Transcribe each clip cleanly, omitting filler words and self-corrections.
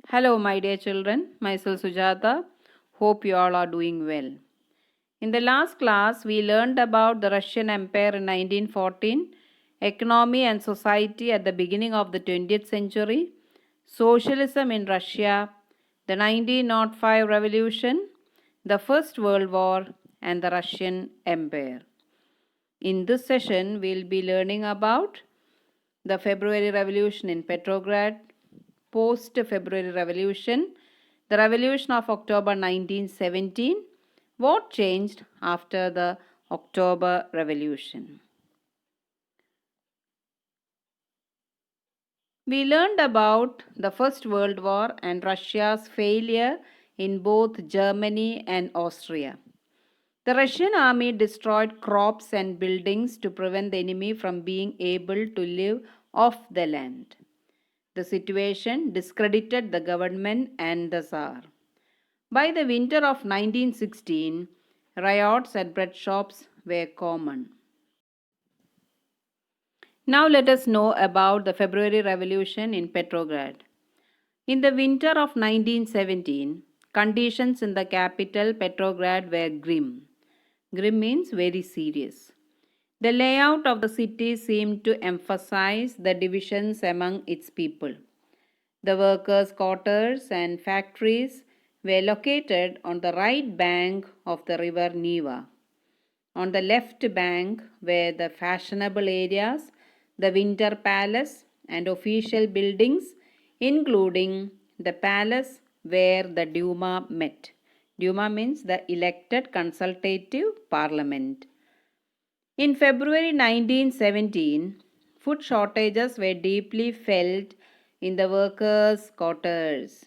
Hello, my dear children. Myself Sujata. Hope you all are doing well. In the last class, we learned about the Russian Empire in 1914, economy and society at the beginning of the 20th century, socialism in Russia, the 1905 revolution, the First World War, and the Russian Empire. In this session, we'll be learning about the February Revolution in Petrograd, post February Revolution, the Revolution of October 1917, what changed after the October Revolution. We learned about the First World War and Russia's failure in both Germany and Austria. The Russian army destroyed crops and buildings to prevent the enemy from being able to live off the land. The situation discredited the government and the Tsar. By the winter of 1916, riots at bread shops were common. Now let us know about the February Revolution in Petrograd. In the winter of 1917, conditions in the capital Petrograd were grim. Grim means very serious. The layout of the city seemed to emphasize the divisions among its people. The workers' quarters and factories were located on the right bank of the river Neva. On the left bank were the fashionable areas, the Winter Palace, and official buildings, including the palace where the Duma met. Duma means the elected consultative parliament. In February 1917, food shortages were deeply felt in the workers' quarters.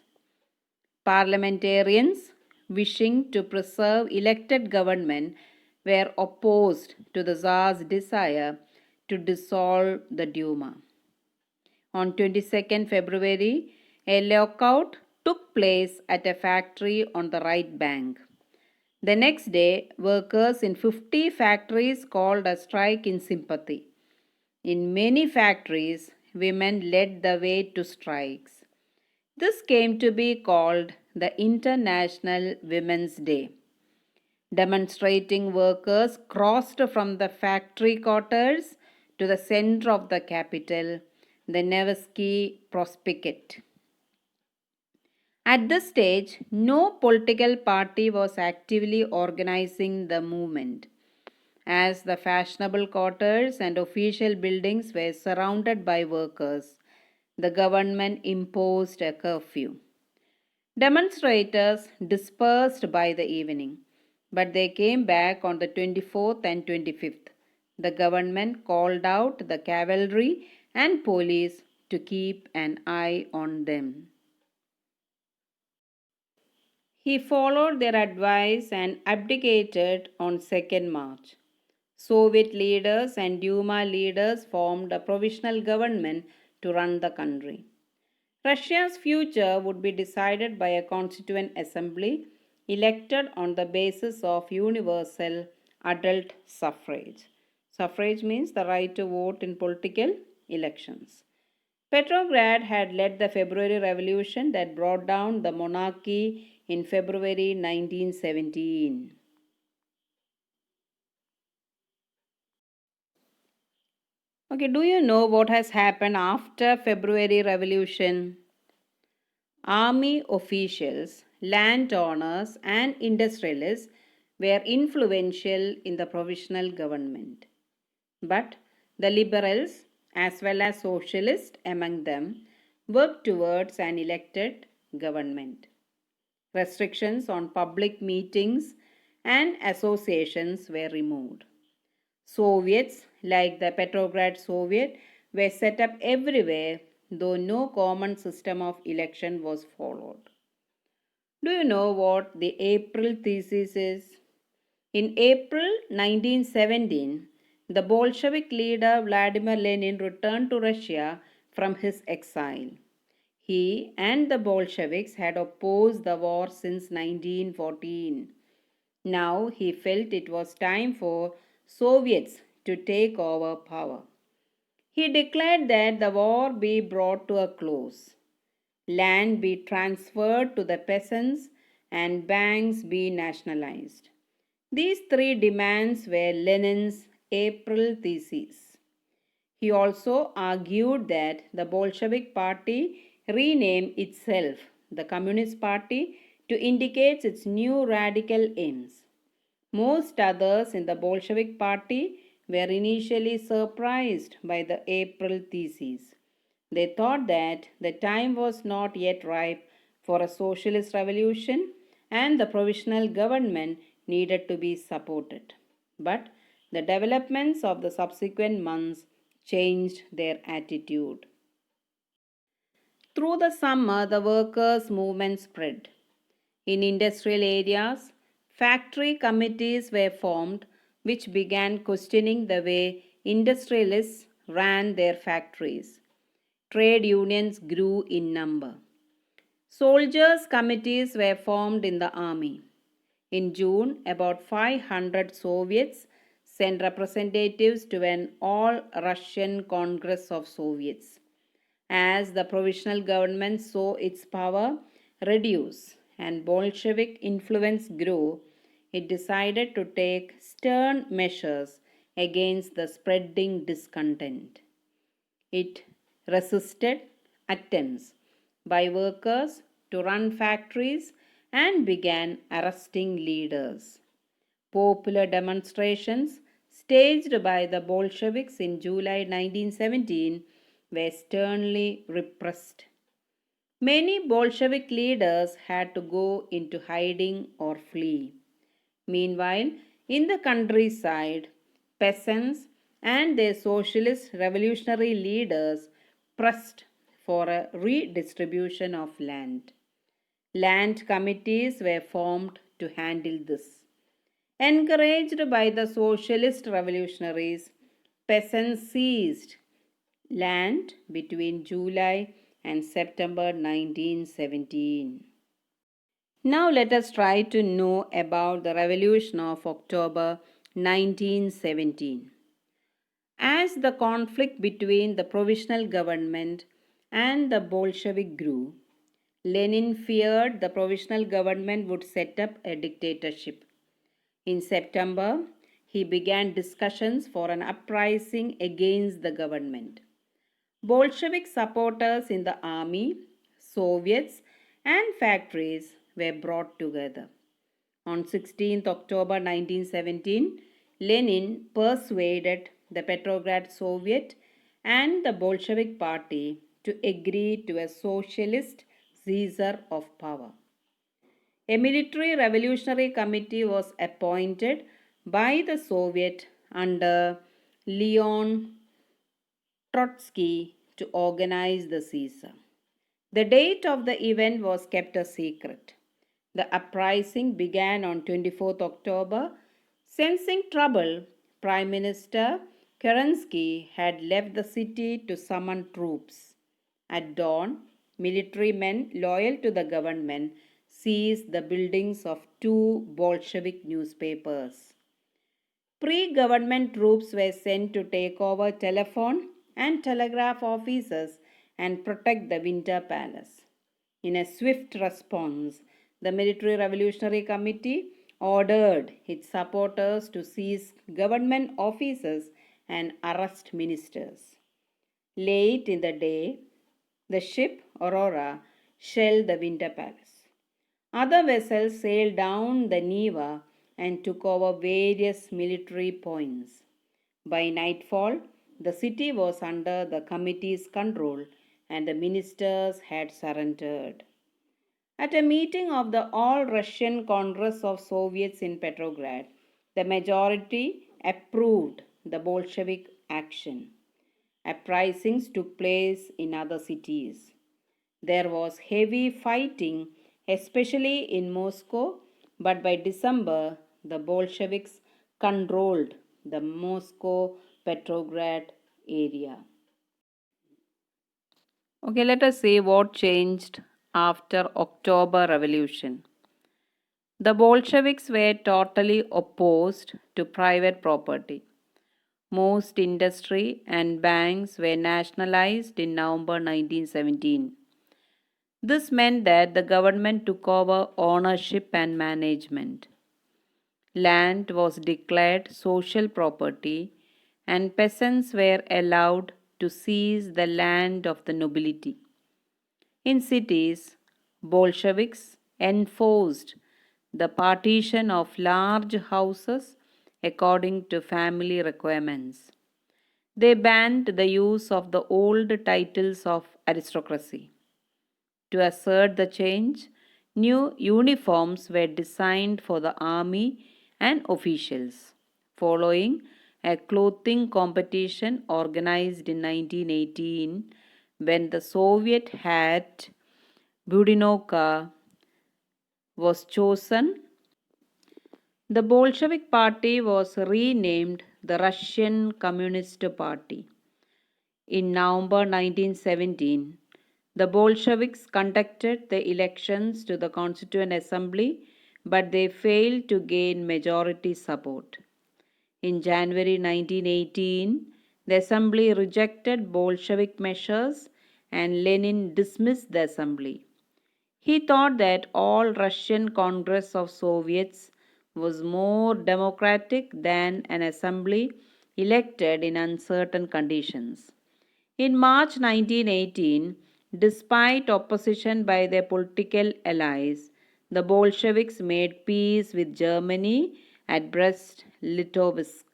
Parliamentarians, wishing to preserve elected government, were opposed to the Tsar's desire to dissolve the Duma. On 22nd February, a lockout took place at a factory on the right bank. The next day, workers in 50 factories called a strike in sympathy. In many factories, women led the way to strikes. This came to be called the International Women's Day. Demonstrating workers crossed from the factory quarters to the center of the capital, the Nevsky Prospekt. At this stage, no political party was actively organizing the movement. As the fashionable quarters and official buildings were surrounded by workers, the government imposed a curfew. Demonstrators dispersed by the evening, but they came back on the 24th and 25th. The government called out the cavalry and police to keep an eye on them. He followed their advice and abdicated on 2nd March. Soviet leaders and Duma leaders formed a provisional government to run the country. Russia's future would be decided by a constituent assembly elected on the basis of universal adult suffrage. Suffrage means the right to vote in political elections. Petrograd had led the February Revolution that brought down the monarchy in February 1917. Okay, do you know what has happened after February Revolution? Army officials, landowners, and industrialists were influential in the provisional government. But the liberals, as well as socialists among them, worked towards an elected government. Restrictions on public meetings and associations were removed. Soviets, like the Petrograd Soviet, were set up everywhere, though no common system of election was followed. Do you know what the April thesis is? In April 1917, the Bolshevik leader Vladimir Lenin returned to Russia from his exile. He and the Bolsheviks had opposed the war since 1914. Now he felt it was time for Soviets to take over power. He declared that the war be brought to a close. land be transferred to the peasants, and banks be nationalized. These three demands were Lenin's April thesis. He also argued that the Bolshevik Party rename itself the Communist Party to indicate its new radical aims. Most others in the Bolshevik Party were initially surprised by the April thesis. They thought that the time was not yet ripe for a socialist revolution and the provisional government needed to be supported. But the developments of the subsequent months changed their attitude. Through the summer, the workers' movement spread. In industrial areas, factory committees were formed which began questioning the way industrialists ran their factories. Trade unions grew in number. Soldiers' committees were formed in the army. In June, about 500 Soviets sent representatives to an all Russian Congress of Soviets. As the provisional government saw its power reduce and Bolshevik influence grew, it decided to take stern measures against the spreading discontent. It resisted attempts by workers to run factories and began arresting leaders. Popular demonstrations staged by the Bolsheviks in July 1917 were sternly repressed. Many Bolshevik leaders had to go into hiding or flee. Meanwhile, in the countryside, peasants and their socialist revolutionary leaders pressed for a redistribution of land. Land committees were formed to handle this. Encouraged by the socialist revolutionaries, peasants seized land between July and September 1917. Now let us try to know about the revolution of October 1917. As the conflict between the provisional government and the Bolshevik grew, Lenin feared the provisional government would set up a dictatorship. In September, he began discussions for an uprising against the government. Bolshevik supporters in the army, Soviets, and factories were brought together. On 16th October 1917, Lenin persuaded the Petrograd Soviet and the Bolshevik Party to agree to a socialist seizure of power. A military revolutionary committee was appointed by the Soviet under Leon Trotsky to organize the seizure. The date of the event was kept a secret. The uprising began on 24th October. Sensing trouble, Prime Minister Kerensky had left the city to summon troops. At dawn, military men loyal to the government seized the buildings of two Bolshevik newspapers. Pre-government troops were sent to take over telephone and telegraph offices and protect the Winter Palace. In a swift response, the Military Revolutionary Committee ordered its supporters to seize government offices and arrest ministers. Late in the day, the ship Aurora shelled the Winter Palace. Other vessels sailed down the Neva and took over various military points. By nightfall, the city was under the committee's control and the ministers had surrendered. At a meeting of the All Russian Congress of Soviets in Petrograd, the majority approved the Bolshevik action. Uprisings took place in other cities. There was heavy fighting, especially in Moscow, but by December, the Bolsheviks controlled the Moscow Petrograd area. Okay, let us see what changed after October Revolution. The Bolsheviks were totally opposed to private property. Most industry and banks were nationalized in November 1917. This meant that the government took over ownership and management. Land was declared social property, and peasants were allowed to seize the land of the nobility. In cities, Bolsheviks enforced the partition of large houses according to family requirements. They banned the use of the old titles of aristocracy. To assert the change, new uniforms were designed for the army and officials. Following a clothing competition organized in 1918, when the Soviet hat Budinovka was chosen, the Bolshevik Party was renamed the Russian Communist Party. In November 1917, the Bolsheviks conducted the elections to the Constituent Assembly, but they failed to gain majority support. In January 1918, the Assembly rejected Bolshevik measures and Lenin dismissed the Assembly. He thought that all Russian Congress of Soviets was more democratic than an assembly elected in uncertain conditions. In March 1918, despite opposition by their political allies, the Bolsheviks made peace with Germany at Brest-Litovsk.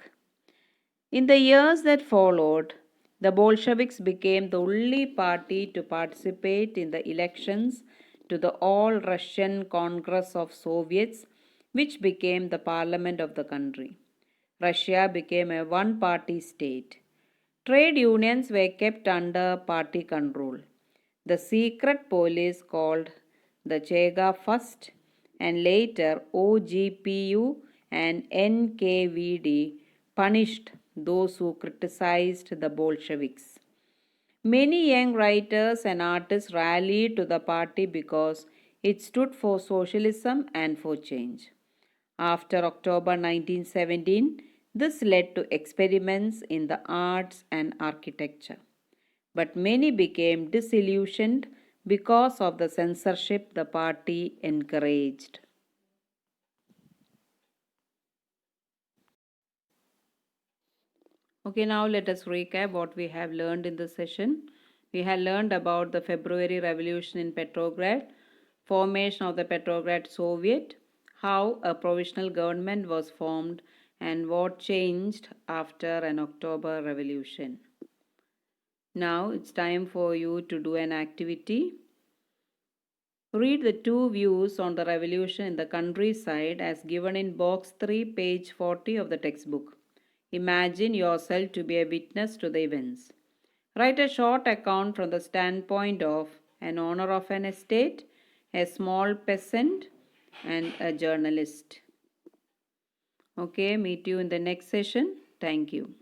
In the years that followed, the Bolsheviks became the only party to participate in the elections to the All Russian Congress of Soviets, which became the parliament of the country. Russia became a one party state. Trade unions were kept under party control. The secret police called the Chega first and later OGPU and NKVD punished those who criticized the Bolsheviks. Many young writers and artists rallied to the party because it stood for socialism and for change. After October 1917, this led to experiments in the arts and architecture. But many became disillusioned because of the censorship the party encouraged. Okay, now let us recap what we have learned in this session. We have learned about the February Revolution in Petrograd, formation of the Petrograd Soviet, how a provisional government was formed, and what changed after an October Revolution. Now it's time for you to do an activity. Read the two views on the revolution in the countryside as given in box 3, page 40 of the textbook. Imagine yourself to be a witness to the events. Write a short account from the standpoint of an owner of an estate, a small peasant, and a journalist. Okay, meet you in the next session. Thank you.